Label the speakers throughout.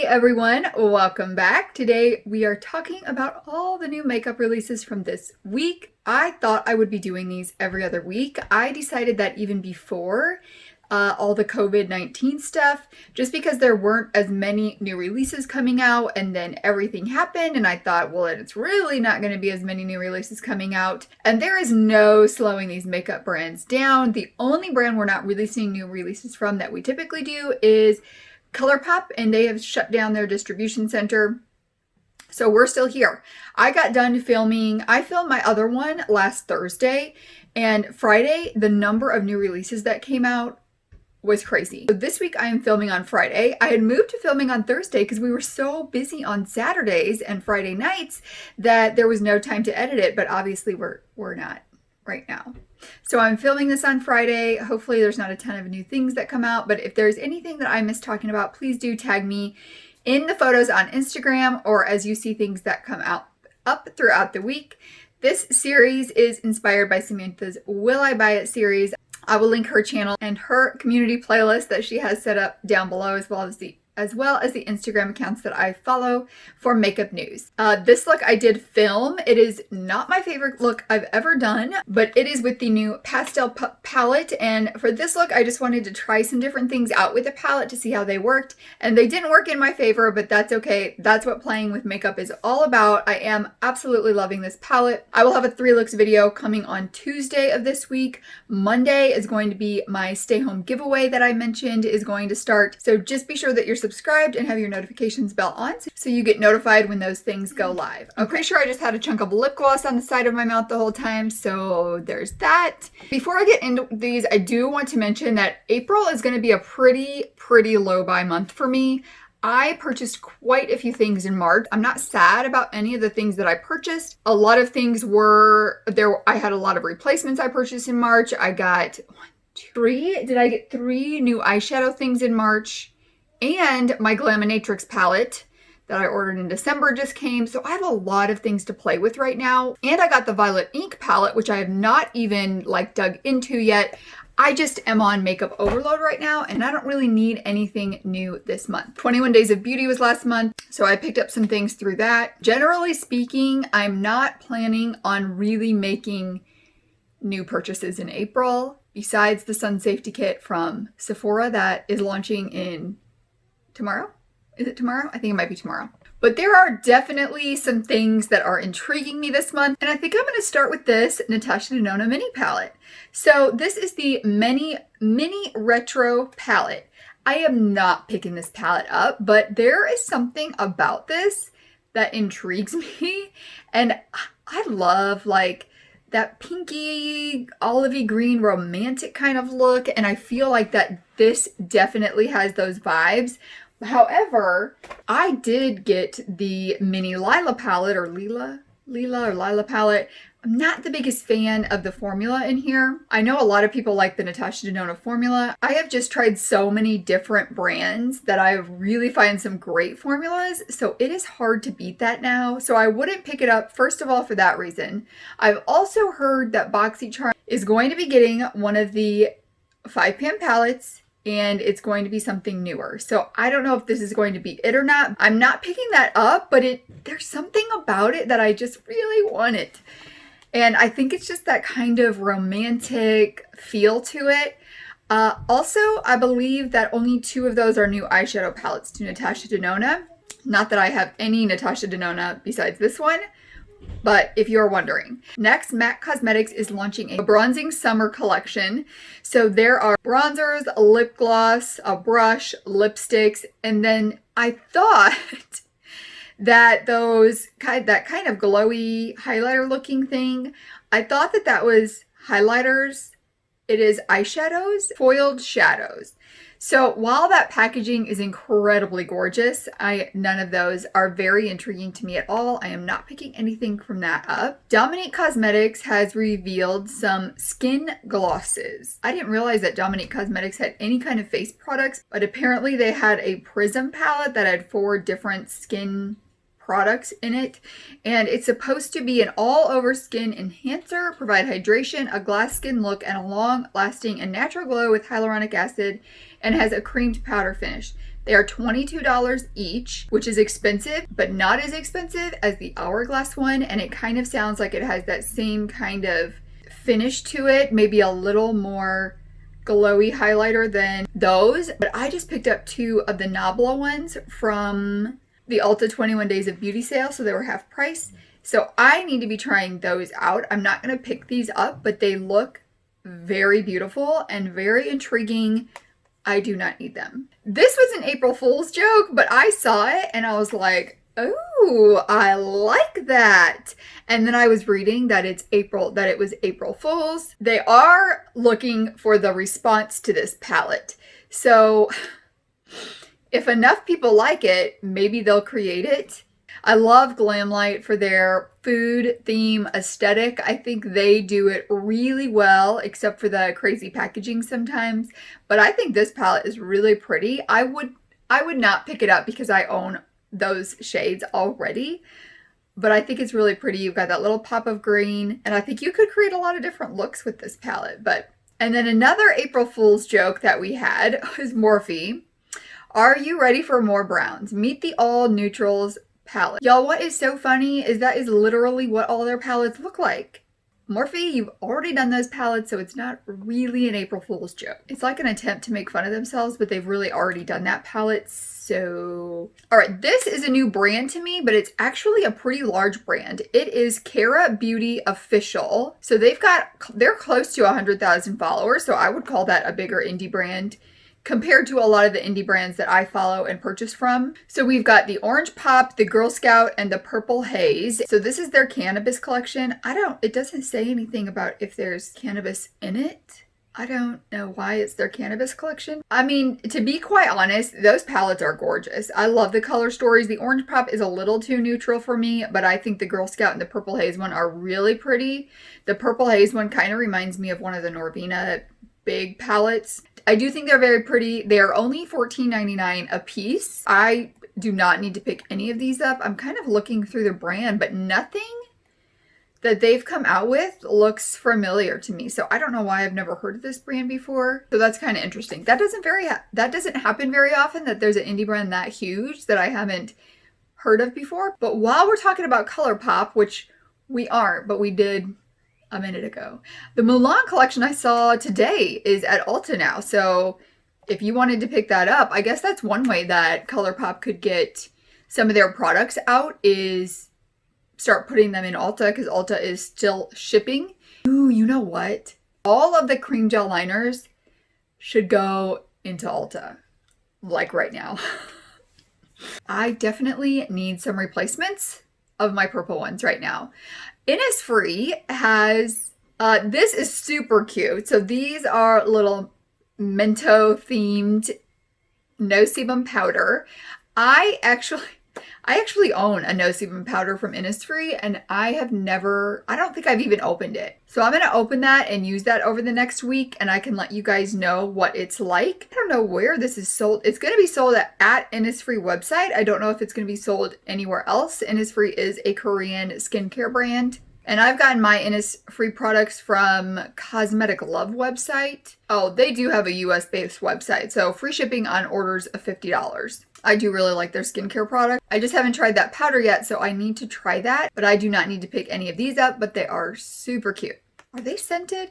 Speaker 1: Everyone, welcome back. Today we are talking about all the new makeup releases from this week. I thought I would be doing these every other week. I decided that even before all the COVID-19 stuff, just because there weren't as many new releases coming out, and then everything happened and I thought, well, it's really not going to be as many new releases coming out. And there is no slowing these makeup brands down. The only brand we're not releasing new releases from that we typically do is ColourPop, and they have shut down their distribution center. So we're still here. I got done filming. I filmed my other one last Thursday, and Friday, the number of new releases that came out was crazy. So this week I am filming on Friday. I had moved to filming on Thursday because we were so busy on Saturdays and Friday nights that there was no time to edit it, but obviously we're not right now. So I'm filming this on Friday. Hopefully there's not a ton of new things that come out, but if there's anything that I missed talking about, please do tag me in the photos on Instagram or as you see things that come out up throughout the week. This series is inspired by Samantha's Will I Buy It series. I will link her channel and her community playlist that she has set up down below, as well as the Instagram accounts that I follow for makeup news. This look I did film. It is not my favorite look I've ever done, but it is with the new pastel palette. And for this look, I just wanted to try some different things out with the palette to see how they worked. And they didn't work in my favor, but that's okay. That's what playing with makeup is all about. I am absolutely loving this palette. I will have a 3 looks video coming on Tuesday of this week. Monday is going to be my stay home giveaway that I mentioned is going to start. So just be sure that you're subscribed and have your notifications bell on so you get notified when those things go live. I'm pretty sure I just had a chunk of lip gloss on the side of my mouth the whole time, so there's that. Before I get into these, I do want to mention that April is going to be a pretty low buy month for me. I purchased quite a few things in March. I'm not sad about any of the things that I purchased. A lot of things were there. I had a lot of replacements I purchased in March. I got 3. Did I get 3 new eyeshadow things in March? And my Glaminatrix palette that I ordered in December just came. So I have a lot of things to play with right now. And I got the Violet Ink palette, which I have not even dug into yet. I just am on makeup overload right now, and I don't really need anything new this month. 21 Days of Beauty was last month, so I picked up some things through that. Generally speaking, I'm not planning on really making new purchases in April, besides the sun safety kit from Sephora that is launching in tomorrow? Is it tomorrow? I think it might be tomorrow. But there are definitely some things that are intriguing me this month. And I think I'm going to start with this Natasha Denona mini palette. So this is the mini retro palette. I am not picking this palette up, but there is something about this that intrigues me. And I love that pinky, olivey green, romantic kind of look. And I feel like that this definitely has those vibes. However, I did get the mini Lila palette, or Lila palette. I'm not the biggest fan of the formula in here. I know a lot of people like the Natasha Denona formula. I have just tried so many different brands that I really find some great formulas, so it is hard to beat that now. So I wouldn't pick it up, first of all, for that reason. I've also heard that BoxyCharm is going to be getting one of the 5pan palettes, and it's going to be something newer. So I don't know if this is going to be it or not. I'm not picking that up, but there's something about it that I just really want it. And I think it's just that kind of romantic feel to it. Also, I believe that only 2 of those are new eyeshadow palettes to Natasha Denona. Not that I have any Natasha Denona besides this one, but if you're wondering. Next, MAC Cosmetics is launching a bronzing summer collection. So there are bronzers, a lip gloss, a brush, lipsticks, and then I thought that that kind of glowy highlighter looking thing, I thought that was highlighters. It is eyeshadows, foiled shadows. So while that packaging is incredibly gorgeous, none of those are very intriguing to me at all. I am not picking anything from that up. Dominique Cosmetics has revealed some skin glosses. I didn't realize that Dominique Cosmetics had any kind of face products, but apparently they had a Prism palette that had 4 different skin products in it, and it's supposed to be an all-over skin enhancer, provide hydration, a glass skin look, and a long-lasting and natural glow with hyaluronic acid, and has a creamed powder finish. They are $22 each, which is expensive, but not as expensive as the Hourglass one. And it kind of sounds like it has that same kind of finish to it, maybe a little more glowy highlighter than those. But I just picked up 2 of the Nabla ones from the Ulta 21 Days of Beauty sale, so they were half price. So I need to be trying those out. I'm not going to pick these up, but they look very beautiful and very intriguing. I do not need them. This was an April Fool's joke, but I saw it and I was like, oh, I like that. And then I was reading that it was April Fool's. They are looking for the response to this palette. So if enough people like it, maybe they'll create it. I love Glamlight for their food theme aesthetic. I think they do it really well, except for the crazy packaging sometimes. But I think this palette is really pretty. I would not pick it up because I own those shades already. But I think it's really pretty. You've got that little pop of green. And I think you could create a lot of different looks with this palette. And then another April Fool's joke that we had was Morphe. Are you ready for more browns? Meet the all neutrals palette. Y'all, what is so funny is that is literally what all their palettes look like. Morphe, you've already done those palettes, so it's not really an April Fool's joke. It's like an attempt to make fun of themselves, but they've really already done that palette, so... Alright, this is a new brand to me, but it's actually a pretty large brand. It is Cara Beauty Official. So they're close to 100,000 followers, so I would call that a bigger indie brand compared to a lot of the indie brands that I follow and purchase from. So we've got the Orange Pop, the Girl Scout, and the Purple Haze. So this is their cannabis collection. It doesn't say anything about if there's cannabis in it. I don't know why it's their cannabis collection. I mean, to be quite honest, those palettes are gorgeous. I love the color stories. The Orange Pop is a little too neutral for me, but I think the Girl Scout and the Purple Haze one are really pretty. The Purple Haze one kind of reminds me of one of the Norvina big palettes. I do think they're very pretty. They are only $14.99 a piece. I do not need to pick any of these up. I'm kind of looking through the brand, but nothing that they've come out with looks familiar to me. So I don't know why I've never heard of this brand before. So that's kind of interesting. That doesn't happen very often, that there's an indie brand that huge that I haven't heard of before. But while we're talking about ColourPop, which we aren't, but we did a minute ago, the Mulan collection I saw today is at Ulta now. So if you wanted to pick that up, I guess that's one way that ColourPop could get some of their products out, is start putting them in Ulta, because Ulta is still shipping. Ooh, you know what? All of the cream gel liners should go into Ulta, like right now. I definitely need some replacements of my purple ones right now. Innisfree has, this is super cute. So these are little Mento themed no sebum powder. I actually own a no sebum powder from Innisfree, and I don't think I've even opened it. So I'm going to open that and use that over the next week, and I can let you guys know what it's like. I don't know where this is sold. It's going to be sold at Innisfree website. I don't know if it's going to be sold anywhere else. Innisfree is a Korean skincare brand. And I've gotten my Innisfree products from Cosmetic Love website. Oh, they do have a US-based website, so free shipping on orders of $50. I do really like their skincare product. I just haven't tried that powder yet, so I need to try that. But I do not need to pick any of these up, but they are super cute. Are they scented?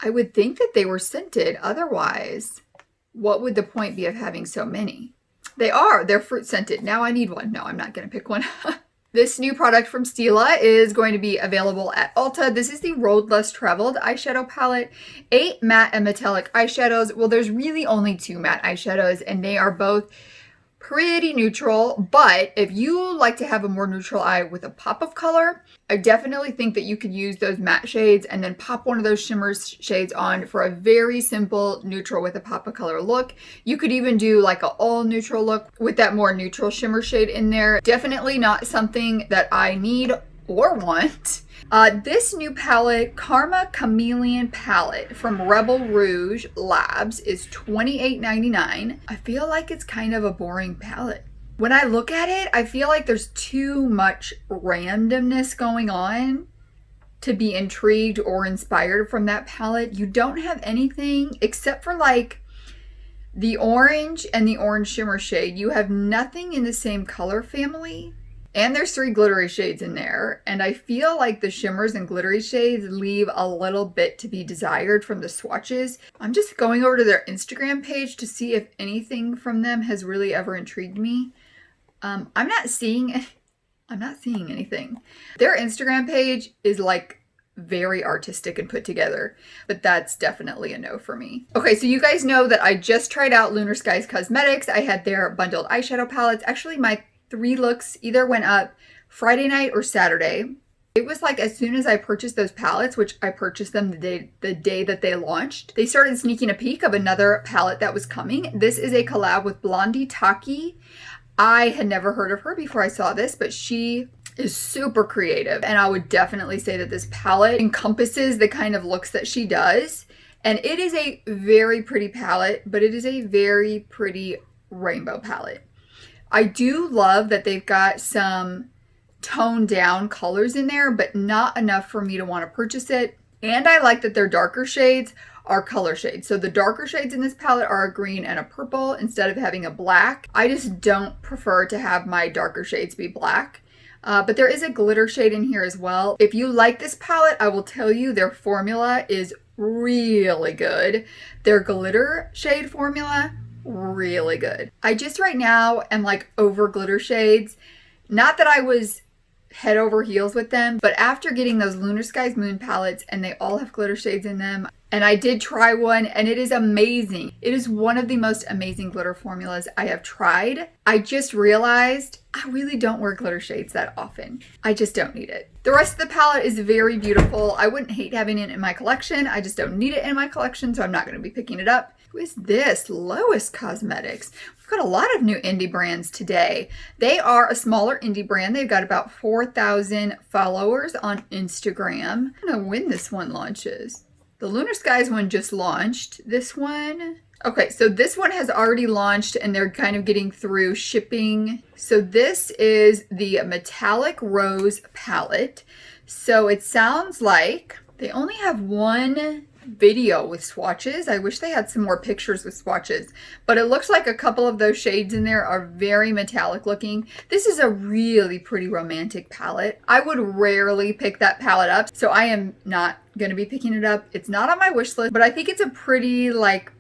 Speaker 1: I would think that they were scented. Otherwise, what would the point be of having so many? They are. They're fruit scented. Now I need one. No, I'm not going to pick one. This new product from Stila is going to be available at Ulta. This is the Road Less Traveled eyeshadow palette. 8 matte and metallic eyeshadows. Well, there's really only 2 matte eyeshadows, and they are both pretty neutral, but if you like to have a more neutral eye with a pop of color, I definitely think that you could use those matte shades and then pop one of those shimmer shades on for a very simple neutral with a pop of color look. You could even do like an all neutral look with that more neutral shimmer shade in there. Definitely not something that I need or want. This new palette, Karma Chameleon palette from Rebel Rouge Labs, is $28.99. I feel like it's kind of a boring palette. When I look at it, I feel like there's too much randomness going on to be intrigued or inspired from that palette. You don't have anything except for like The orange and the orange shimmer shade, you have nothing in the same color family. And there's 3 glittery shades in there. And I feel like the shimmers and glittery shades leave a little bit to be desired from the swatches. I'm just going over to their Instagram page to see if anything from them has really ever intrigued me. I'm not seeing anything. Their Instagram page is like very artistic and put together, but that's definitely a no for me. Okay, so you guys know that I just tried out Lunar Skies Cosmetics. I had their bundled eyeshadow palettes. Actually, my 3 looks either went up Friday night or Saturday. It was like as soon as I purchased those palettes, which I purchased them the day that they launched, they started sneaking a peek of another palette that was coming. This is a collab with Blondie Taki. I had never heard of her before I saw this, but she is super creative. And I would definitely say that this palette encompasses the kind of looks that she does. And it is a very pretty palette, but it is a very pretty rainbow palette. I do love that they've got some toned down colors in there, but not enough for me to want to purchase it. And I like that their darker shades are color shades. So the darker shades in this palette are a green and a purple instead of having a black. I just don't prefer to have my darker shades be black. But there is a glitter shade in here as well. If you like this palette, I will tell you their formula is really good. Their glitter shade formula, really good. I just right now am like over glitter shades. Not that I was head over heels with them, but after getting those Lunar Skies Moon palettes, and they all have glitter shades in them, and I did try one and it is amazing. It is one of the most amazing glitter formulas I have tried. I just realized I really don't wear glitter shades that often. I just don't need it. The rest of the palette is very beautiful. I wouldn't hate having it in my collection. I just don't need it in my collection, so I'm not going to be picking it up. Who is this? Lois Cosmetics. We've got a lot of new indie brands today. They are a smaller indie brand. They've got about 4,000 followers on Instagram. I don't know when this one launches. The Lunar Skies one just launched. This one, okay, so this one has already launched and they're kind of getting through shipping. So this is the Metallic Rose palette. So it sounds like they only have one video with swatches. I wish they had some more pictures with swatches, but it looks like a couple of those shades in there are very metallic looking. This is a really pretty romantic palette. I would rarely pick that palette up, so I am not going to be picking it up. It's not on my wish list, but I think it's a pretty like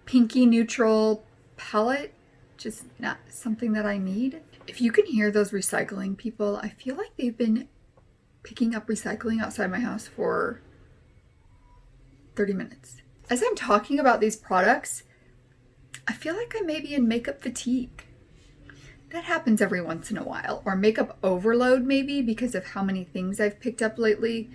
Speaker 1: pinky neutral palette, just not something that I need. If you can hear those recycling people, I feel like they've been picking up recycling outside my house for 30 minutes. As I'm talking about these products, I feel like I may be in makeup fatigue. That happens every once in a while. Or makeup overload maybe because of how many things I've picked up lately.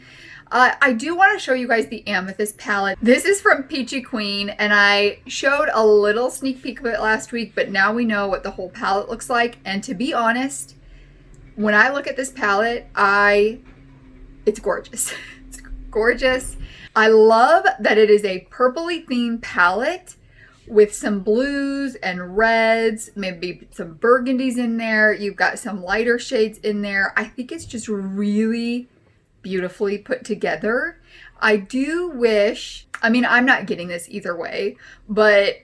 Speaker 1: I do want to show you guys the Amethyst palette. This is from Peachy Queen and I showed a little sneak peek of it last week, but now we know what the whole palette looks like. And to be honest, when I look at this palette, it's gorgeous. It's gorgeous. I love that it is a purpley themed palette with some blues and reds, maybe some burgundies in there. You've got some lighter shades in there. I think it's just really beautifully put together. I do wish, I mean, I'm not getting this either way, but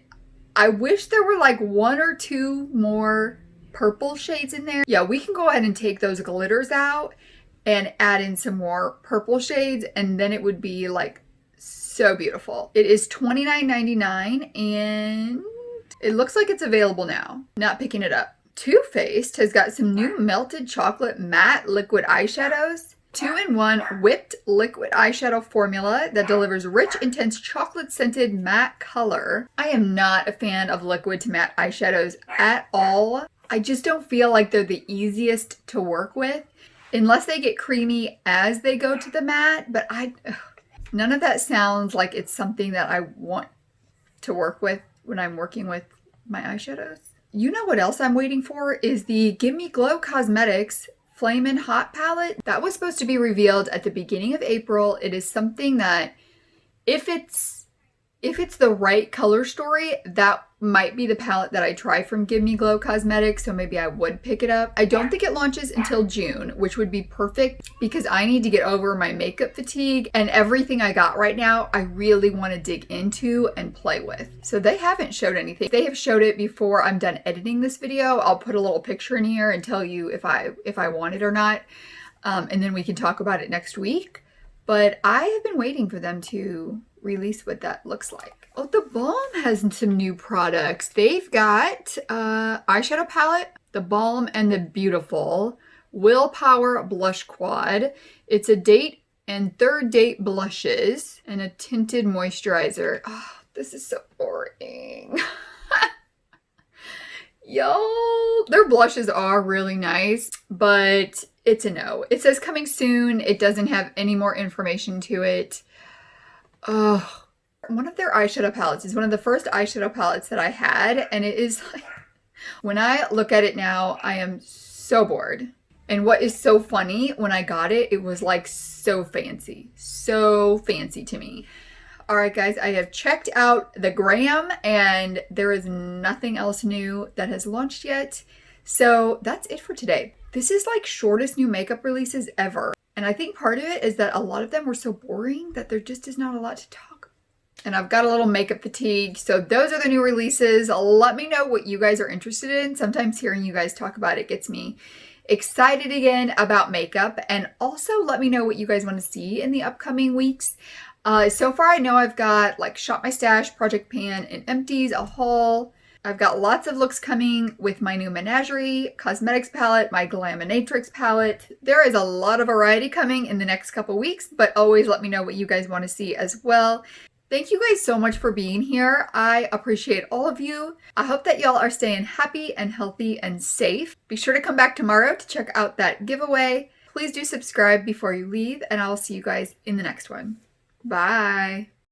Speaker 1: I wish there were like 1 or 2 more purple shades in there. Yeah, we can go ahead and take those glitters out and add in some more purple shades, and then it would be like so beautiful. It is $29.99 and it looks like it's available now. Not picking it up. Too Faced has got some new melted chocolate matte liquid eyeshadows. 2-in-1 whipped liquid eyeshadow formula that delivers rich, intense chocolate scented matte color. I am not a fan of liquid to matte eyeshadows at all. I just don't feel like they're the easiest to work with unless they get creamy as they go to the matte, but none of that sounds like it's something that I want to work with when I'm working with my eyeshadows. You know what else I'm waiting for is the Gimme Glow Cosmetics Flamin' Hot palette. That was supposed to be revealed at the beginning of April. It is something that if it's If it's the right color story, that might be the palette that I try from Give Me Glow Cosmetics, so maybe I would pick it up. I don't think it launches until June, which would be perfect because I need to get over my makeup fatigue, and everything I got right now, I really want to dig into and play with. So they haven't showed anything. They have showed it before I'm done editing this video. I'll put a little picture in here and tell you if I want it or not, and then we can talk about it next week. But I have been waiting for them to release what that looks like. Oh, the Balm has some new products. They've got eyeshadow palette, the Balm and the Beautiful Willpower Blush Quad. It's a date and third date blushes and a tinted moisturizer. Oh, this is so boring. Y'all, their blushes are really nice, but it's a no. It says coming soon. It doesn't have any more information to it. Oh, one of their eyeshadow palettes is one of the first eyeshadow palettes that I had, and it is like, when I look at it now, I am so bored. And what is so funny, when I got it, it was like so fancy to me. All right, guys, I have checked out the gram, and there is nothing else new that has launched yet. So that's it for today. This is like shortest new makeup releases ever. And I think part of it is that a lot of them were so boring that there just is not a lot to talk about. And I've got a little makeup fatigue. So those are the new releases. Let me know what you guys are interested in. Sometimes hearing you guys talk about it gets me excited again about makeup. And also let me know what you guys want to see in the upcoming weeks. So far I know I've got like Shop My Stash, Project Pan, and Empties, a haul. I've got lots of looks coming with my new Menagerie Cosmetics palette, my Glaminatrix palette. There is a lot of variety coming in the next couple weeks, but always let me know what you guys want to see as well. Thank you guys so much for being here. I appreciate all of you. I hope that y'all are staying happy and healthy and safe. Be sure to come back tomorrow to check out that giveaway. Please do subscribe before you leave, and I'll see you guys in the next one. Bye.